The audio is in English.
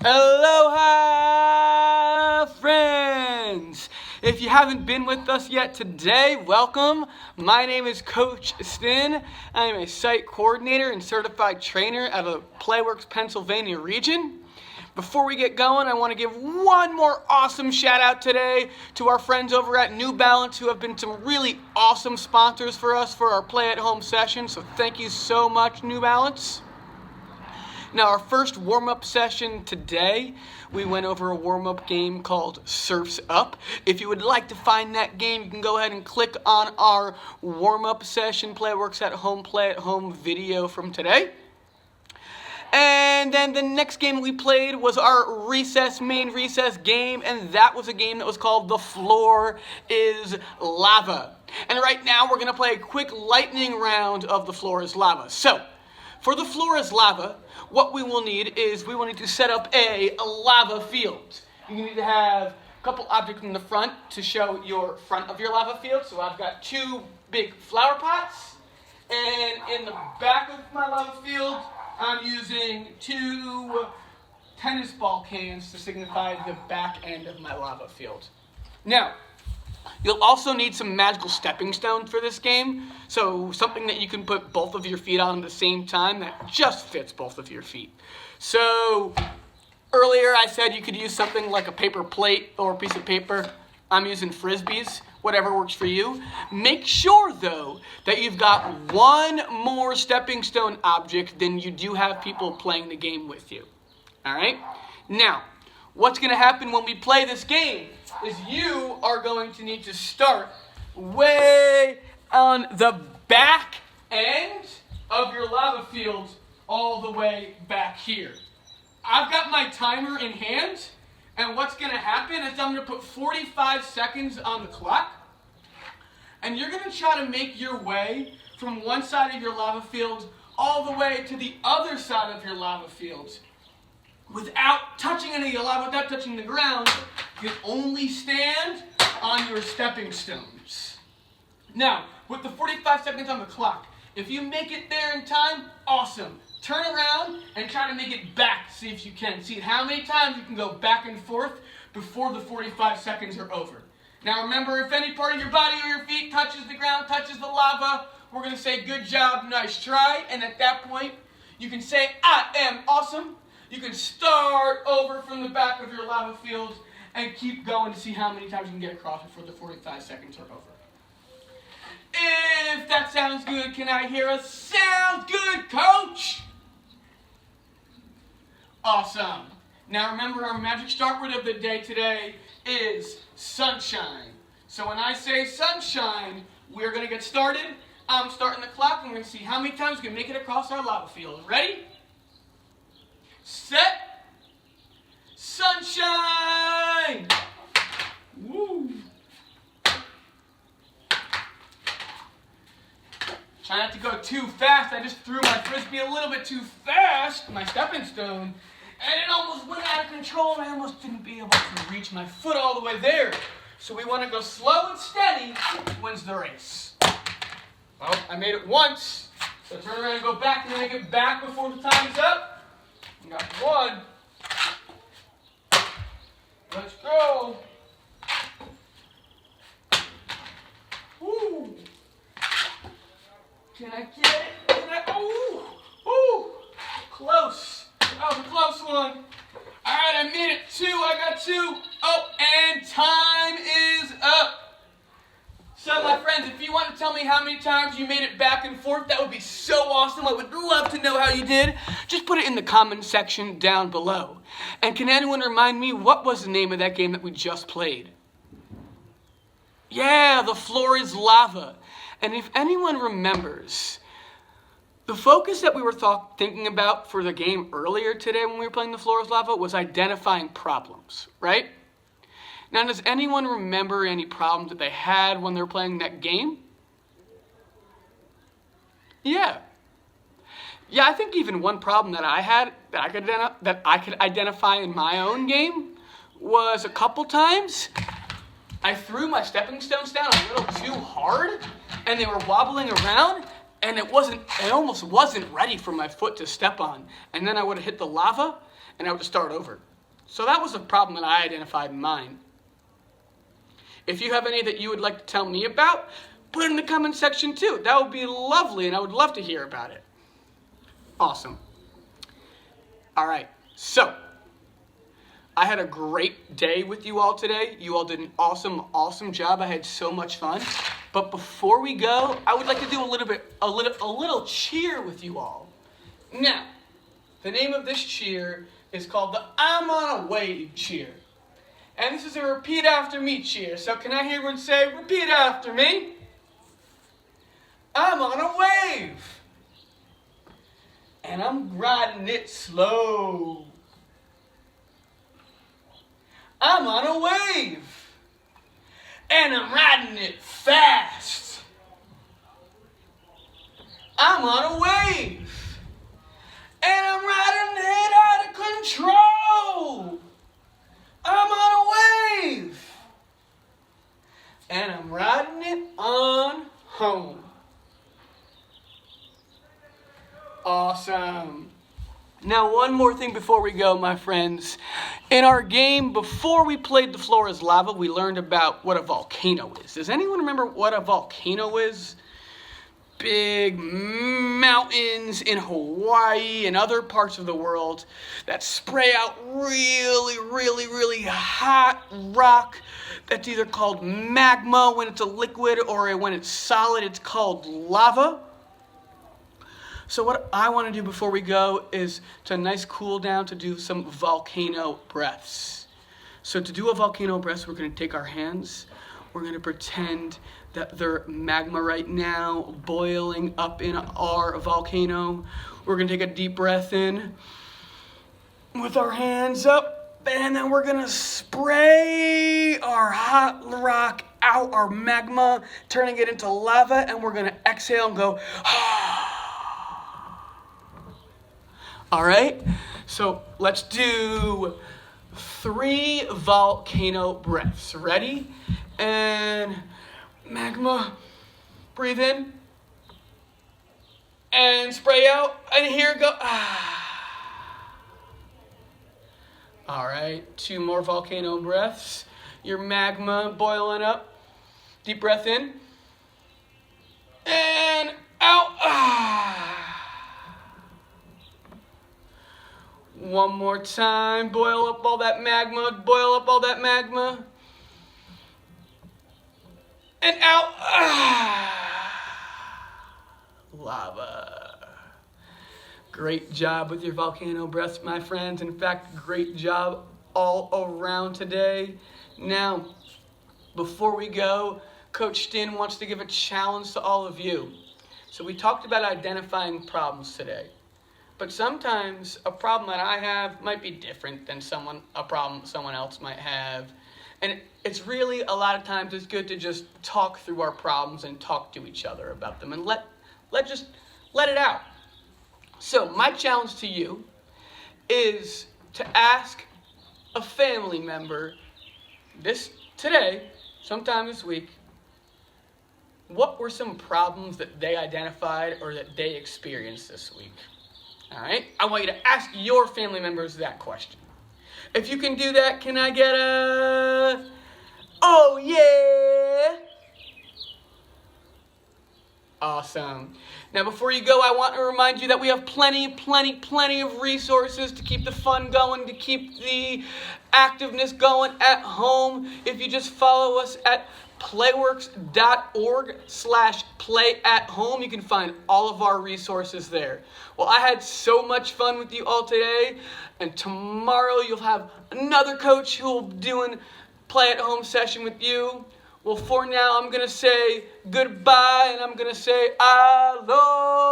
Aloha, friends! If you haven't been with us yet today, welcome. My name is Coach Stin. I am a site coordinator and certified trainer out of the Playworks, Pennsylvania region. Before we get going, I want to give one more awesome shout out today to our friends over at New Balance who have been some really awesome sponsors for us for our play at home session. So thank you so much, New Balance. Now, our first warm-up session today, we went over a warm-up game called Surfs Up. If you would like to find that game, you can go ahead and click on our warm-up session, Playworks at Home, Play at Home video from today. And then the next game we played was our main recess game, and that was a game that was called The Floor is Lava. And right now, we're going to play a quick lightning round of The Floor is Lava. So, for The Floor is Lava, what we will need is we will need to set up a lava field. You need to have a couple objects in the front to show your front of your lava field. So I've got two big flower pots, and in the back of my lava field, I'm using two tennis ball cans to signify the back end of my lava field. Now, you'll also need some magical stepping stones for this game. So something that you can put both of your feet on at the same time that just fits both of your feet. So earlier I said you could use something like a paper plate or a piece of paper. I'm using Frisbees, whatever works for you. Make sure though that you've got one more stepping stone object than you do have people playing the game with you. All right? Now, what's going to happen when we play this game is you are going to need to start way on the back end of your lava field all the way back here. I've got my timer in hand, and what's going to happen is I'm going to put 45 seconds on the clock, and you're going to try to make your way from one side of your lava field all the way to the other side of your lava field without touching any of the lava, without touching the ground. You can only stand on your stepping stones. Now, with the 45 seconds on the clock, if you make it there in time, awesome. Turn around and try to make it back. See if you can. See how many times you can go back and forth before the 45 seconds are over. Now remember, if any part of your body or your feet touches the ground, touches the lava, we're going to say good job, nice try. And at that point, you can say, I am awesome. You can start over from the back of your lava field and keep going to see how many times you can get across before the 45 seconds are over. If that sounds good, can I hear a sounds good, coach? Awesome. Now remember, our magic start word of the day today is sunshine. So when I say sunshine, we're going to get started. I'm starting the clock. I'm going to see how many times we can make it across our lava field. Ready? Set. Sunshine. Woo. Try not to go too fast. I just threw my Frisbee a little bit too fast, my stepping stone, and it almost went out of control, and I almost didn't be able to reach my foot all the way there. So we want to go slow and steady, wins the race. Well, I made it once, so turn around and go back and make it back before the time's up. We got one. Let's go. Woo. Can I get it? Ooh, close. That was a close one. All right, I made it. I got two. Oh, and time is up. So, my friends, if you want to tell me how many times you made it back and forth, that would be so awesome. I would love to know how you did. Just put it in the comment section down below. And can anyone remind me, what was the name of that game that we just played? Yeah, The Floor is Lava. And if anyone remembers, the focus that we were thinking about for the game earlier today when we were playing The Floor is Lava was identifying problems, right? Now, does anyone remember any problems that they had when they were playing that game? Yeah. Yeah, I think even one problem that I had that I could identify in my own game was a couple times I threw my stepping stones down a little too hard, and they were wobbling around, and it almost wasn't ready for my foot to step on. And then I would have hit the lava, and I would start over. So that was a problem that I identified in mine. If you have any that you would like to tell me about, put it in the comment section too. That would be lovely, and I would love to hear about it. Awesome. All right, so I had a great day with you all today. You all did an awesome job. I had so much fun. But before we go, I would like to do a little cheer with you all. Now, the name of this cheer is called the I'm on a Wave cheer. And this is a repeat after me cheer. So can I hear everyone say, repeat after me? I'm on a wave. And I'm riding it slow. I'm on a wave. And I'm riding it fast. I'm on a wave. And I'm riding it out of control. I'm on a wave. And I'm riding it on home. Awesome. Now, one more thing before we go, my friends. In our game, before we played The Floor is Lava, we learned about what a volcano is. Does anyone remember what a volcano is? Big mountains in Hawaii and other parts of the world that spray out really hot rock that's either called magma when it's a liquid, or when it's solid, it's called lava. So what I want to do before we go is to a nice cool down to do some volcano breaths. So to do a volcano breath, we're going to take our hands. We're going to pretend that they're magma right now, boiling up in our volcano. We're going to take a deep breath in with our hands up, and then we're going to spray our hot rock out, our magma, turning it into lava, and we're going to exhale and go, all right? So let's do 3 volcano breaths. Ready? And magma, breathe in, and spray out, and here go. All right, 2 more volcano breaths. Your magma boiling up. Deep breath in, and out. One more time, boil up all that magma, boil up all that magma. And out. Lava. Great job with your volcano breaths, my friends. In fact, great job all around today. Now, before we go, Coach Stin wants to give a challenge to all of you. So we talked about identifying problems today. But sometimes a problem that I have might be different than a problem someone else might have. And it's really, a lot of times, it's good to just talk through our problems and talk to each other about them and let it out. So my challenge to you is to ask a family member sometime this week, what were some problems that they identified or that they experienced this week? All right? I want you to ask your family members that question. If you can do that, can I get a... Oh, yeah! Awesome. Now, before you go, I want to remind you that we have plenty of resources to keep the fun going, to keep the activeness going at home. If you just follow us at playworks.org/play-at-home, you can find all of our resources there. Well, I had so much fun with you all today, and tomorrow you'll have another coach who will be doing play-at-home session with you. Well, for now, I'm going to say goodbye, and I'm going to say aloha.